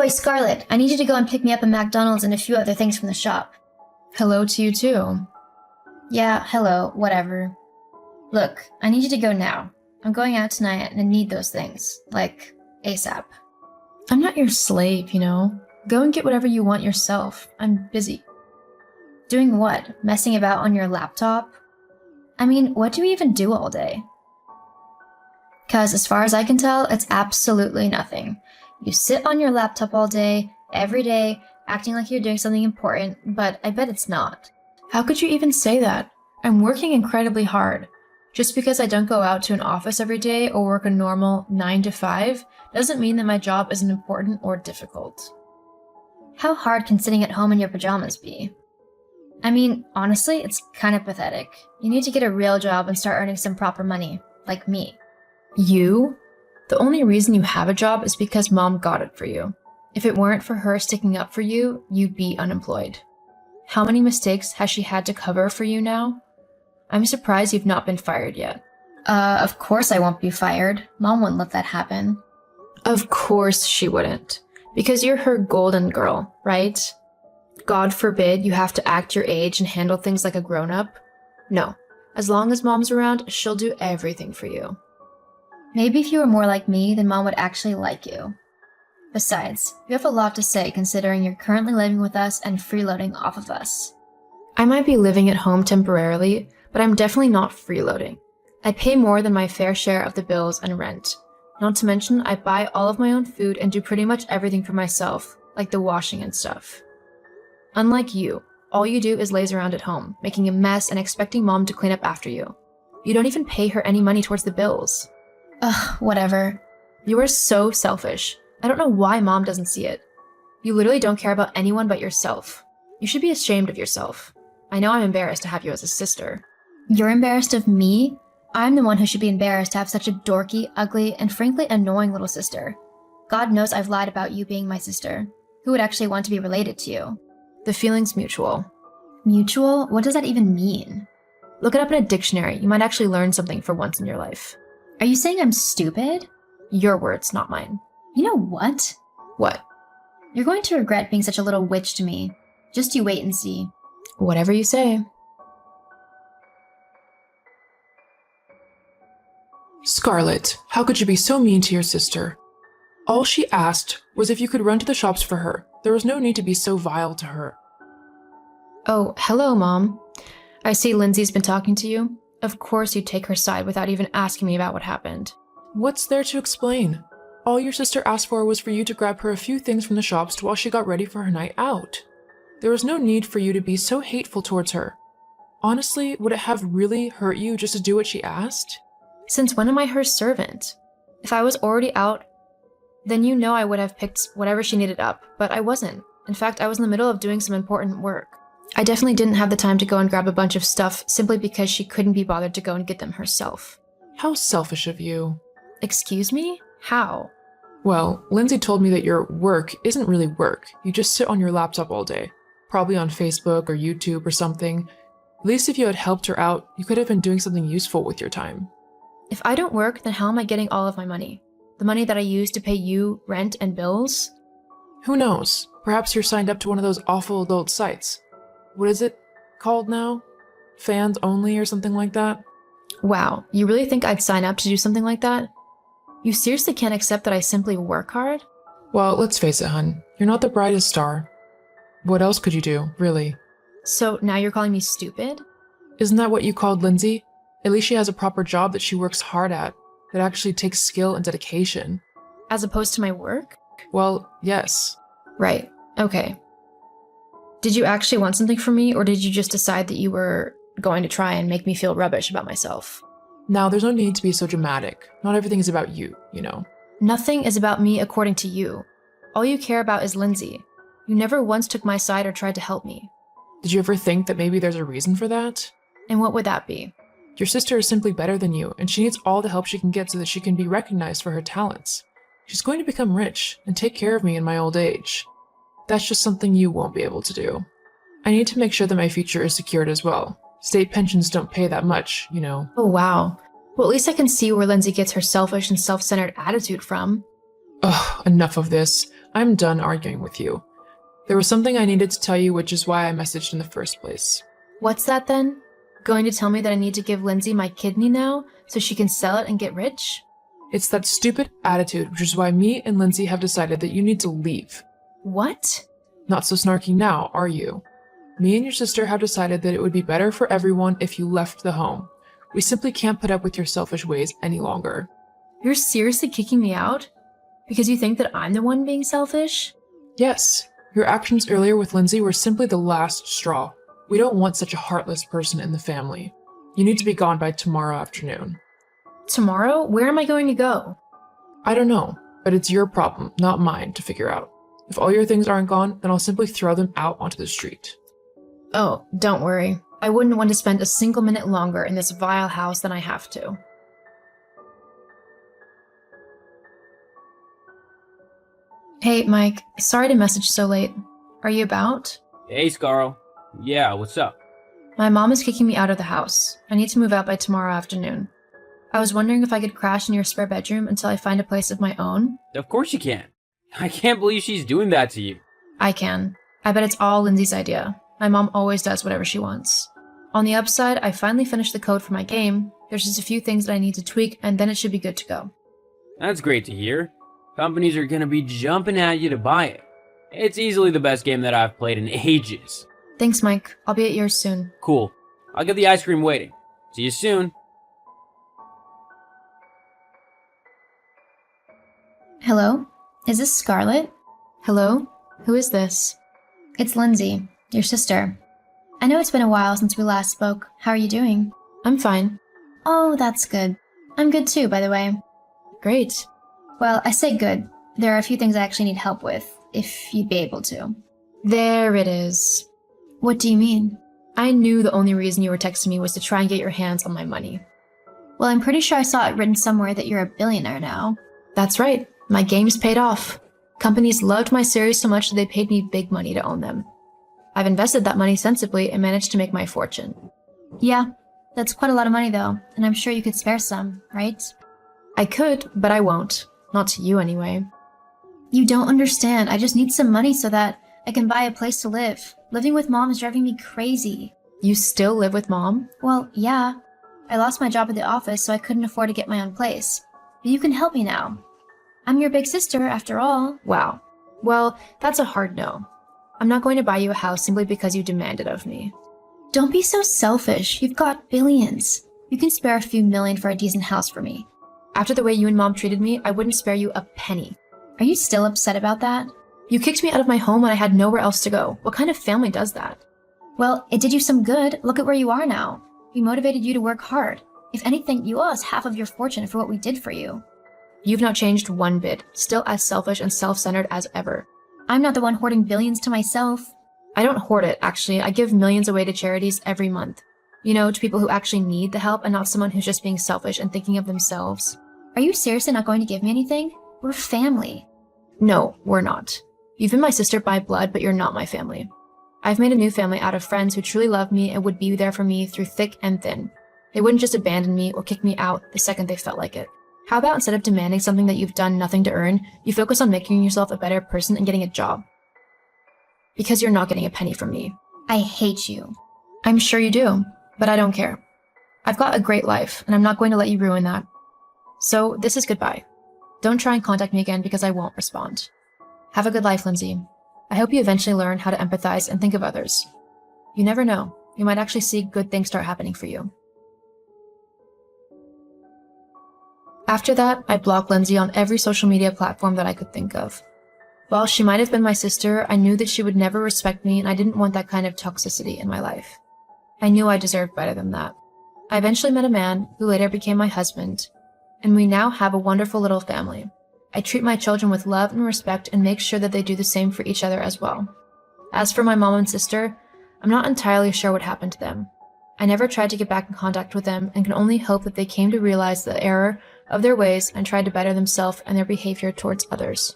Oi, Scarlett, I need you to go and pick me up a McDonald's and a few other things from the shop. Hello to you too. Yeah, hello, whatever. Look, I need you to go now. I'm going out tonight and I need those things. Like, ASAP. I'm not your slave, you know. Go and get whatever you want yourself. I'm busy. Doing what? Messing about on your laptop? I mean, what do you even do all day? 'Cause as far as I can tell, it's absolutely nothing. You sit on your laptop all day, every day, acting like you're doing something important, but I bet it's not. How could you even say that? I'm working incredibly hard. Just because I don't go out to an office every day or work a normal 9 to 5 doesn't mean that my job isn't important or difficult. How hard can sitting at home in your pajamas be? I mean, honestly, it's kind of pathetic. You need to get a real job and start earning some proper money, like me. You? The only reason you have a job is because Mom got it for you. If it weren't for her sticking up for you, you'd be unemployed. How many mistakes has she had to cover for you now? I'm surprised you've not been fired yet. Of course I won't be fired. Mom wouldn't let that happen. Of course she wouldn't. Because you're her golden girl, right? God forbid you have to act your age and handle things like a grown-up. No. As long as Mom's around, she'll do everything for you. Maybe if you were more like me, then Mom would actually like you. Besides, you have a lot to say considering you're currently living with us and freeloading off of us. I might be living at home temporarily, but I'm definitely not freeloading. I pay more than my fair share of the bills and rent. Not to mention, I buy all of my own food and do pretty much everything for myself, like the washing and stuff. Unlike you, all you do is laze around at home, making a mess and expecting Mom to clean up after you. You don't even pay her any money towards the bills. Ugh, whatever. You are so selfish. I don't know why Mom doesn't see it. You literally don't care about anyone but yourself. You should be ashamed of yourself. I know I'm embarrassed to have you as a sister. You're embarrassed of me? I'm the one who should be embarrassed to have such a dorky, ugly, and frankly annoying little sister. God knows I've lied about you being my sister. Who would actually want to be related to you? The feeling's mutual. Mutual? What does that even mean? Look it up in a dictionary. You might actually learn something for once in your life. Are you saying I'm stupid? Your words, not mine. You know what? What? You're going to regret being such a little witch to me. Just you wait and see. Whatever you say. Scarlett, how could you be so mean to your sister? All she asked was if you could run to the shops for her. There was no need to be so vile to her. Oh, hello, Mom. I see Lindsay's been talking to you. Of course you'd take her side without even asking me about what happened. What's there to explain? All your sister asked for was for you to grab her a few things from the shops while she got ready for her night out. There was no need for you to be so hateful towards her. Honestly, would it have really hurt you just to do what she asked? Since when am I her servant? If I was already out, then you know I would have picked whatever she needed up, but I wasn't. In fact, I was in the middle of doing some important work. I definitely didn't have the time to go and grab a bunch of stuff simply because she couldn't be bothered to go and get them herself. How selfish of you. Excuse me? How? Well, Lindsay told me that your work isn't really work. You just sit on your laptop all day, probably on Facebook or YouTube or something. At least if you had helped her out, you could have been doing something useful with your time. If I don't work, then how am I getting all of my money? The money that I use to pay you, rent, and bills? Who knows? Perhaps you're signed up to one of those awful adult sites. What is it called now? Fans only or something like that? Wow, you really think I'd sign up to do something like that? You seriously can't accept that I simply work hard? Well, let's face it, hun. You're not the brightest star. What else could you do, really? So now you're calling me stupid? Isn't that what you called Lindsay? At least she has a proper job that she works hard at, that actually takes skill and dedication. As opposed to my work? Well, yes. Right. Okay. Did you actually want something from me, or did you just decide that you were going to try and make me feel rubbish about myself? Now, there's no need to be so dramatic. Not everything is about you, you know. Nothing is about me according to you. All you care about is Lindsay. You never once took my side or tried to help me. Did you ever think that maybe there's a reason for that? And what would that be? Your sister is simply better than you, and she needs all the help she can get so that she can be recognized for her talents. She's going to become rich and take care of me in my old age. That's just something you won't be able to do. I need to make sure that my future is secured as well. State pensions don't pay that much, you know. Oh, wow. Well, at least I can see where Lindsay gets her selfish and self-centered attitude from. Ugh, enough of this. I'm done arguing with you. There was something I needed to tell you, which is why I messaged in the first place. What's that then? Going to tell me that I need to give Lindsay my kidney now so she can sell it and get rich? It's that stupid attitude, which is why me and Lindsay have decided that you need to leave. What? Not so snarky now, are you? Me and your sister have decided that it would be better for everyone if you left the home. We simply can't put up with your selfish ways any longer. You're seriously kicking me out? Because you think that I'm the one being selfish? Yes, your actions earlier with Lindsay were simply the last straw. We don't want such a heartless person in the family. You need to be gone by tomorrow afternoon. Tomorrow? Where am I going to go? I don't know, but it's your problem, not mine, to figure out. If all your things aren't gone, then I'll simply throw them out onto the street. Oh, don't worry. I wouldn't want to spend a single minute longer in this vile house than I have to. Hey, Mike. Sorry to message so late. Are you about? Hey, Scarl. Yeah, what's up? My mom is kicking me out of the house. I need to move out by tomorrow afternoon. I was wondering if I could crash in your spare bedroom until I find a place of my own. Of course you can. I can't believe she's doing that to you. I can. I bet it's all Lindsay's idea. My mom always does whatever she wants. On the upside, I finally finished the code for my game. There's just a few things that I need to tweak, and then it should be good to go. That's great to hear. Companies are gonna be jumping at you to buy it. It's easily the best game that I've played in ages. Thanks, Mike. I'll be at yours soon. Cool. I'll get the ice cream waiting. See you soon. Hello? Is this Scarlett? Hello? Who is this? It's Lindsay, your sister. I know it's been a while since we last spoke. How are you doing? I'm fine. Oh, that's good. I'm good too, by the way. Great. Well, I say good. There are a few things I actually need help with, if you'd be able to. There it is. What do you mean? I knew the only reason you were texting me was to try and get your hands on my money. Well, I'm pretty sure I saw it written somewhere that you're a billionaire now. That's right. My games paid off. Companies loved my series so much that they paid me big money to own them. I've invested that money sensibly and managed to make my fortune. Yeah, that's quite a lot of money though, and I'm sure you could spare some, right? I could, but I won't. Not to you anyway. You don't understand. I just need some money so that I can buy a place to live. Living with mom is driving me crazy. You still live with mom? Well, yeah. I lost my job at the office, so I couldn't afford to get my own place. But you can help me now. I'm your big sister, after all. Wow. Well, that's a hard no. I'm not going to buy you a house simply because you demand it of me. Don't be so selfish. You've got billions. You can spare a few million for a decent house for me. After the way you and mom treated me, I wouldn't spare you a penny. Are you still upset about that? You kicked me out of my home when I had nowhere else to go. What kind of family does that? Well, it did you some good. Look at where you are now. We motivated you to work hard. If anything, you owe us half of your fortune for what we did for you. You've not changed one bit, still as selfish and self-centered as ever. I'm not the one hoarding billions to myself. I don't hoard it, actually. I give millions away to charities every month. You know, to people who actually need the help and not someone who's just being selfish and thinking of themselves. Are you seriously not going to give me anything? We're family. No, we're not. You've been my sister by blood, but you're not my family. I've made a new family out of friends who truly love me and would be there for me through thick and thin. They wouldn't just abandon me or kick me out the second they felt like it. How about instead of demanding something that you've done nothing to earn, you focus on making yourself a better person and getting a job? Because you're not getting a penny from me. I hate you. I'm sure you do, but I don't care. I've got a great life, and I'm not going to let you ruin that. So this is goodbye. Don't try and contact me again because I won't respond. Have a good life, Lindsay. I hope you eventually learn how to empathize and think of others. You never know. You might actually see good things start happening for you. After that, I blocked Lindsay on every social media platform that I could think of. While she might have been my sister, I knew that she would never respect me, and I didn't want that kind of toxicity in my life. I knew I deserved better than that. I eventually met a man who later became my husband, and we now have a wonderful little family. I treat my children with love and respect and make sure that they do the same for each other as well. As for my mom and sister, I'm not entirely sure what happened to them. I never tried to get back in contact with them and can only hope that they came to realize the error of their ways and tried to better themselves and their behavior towards others.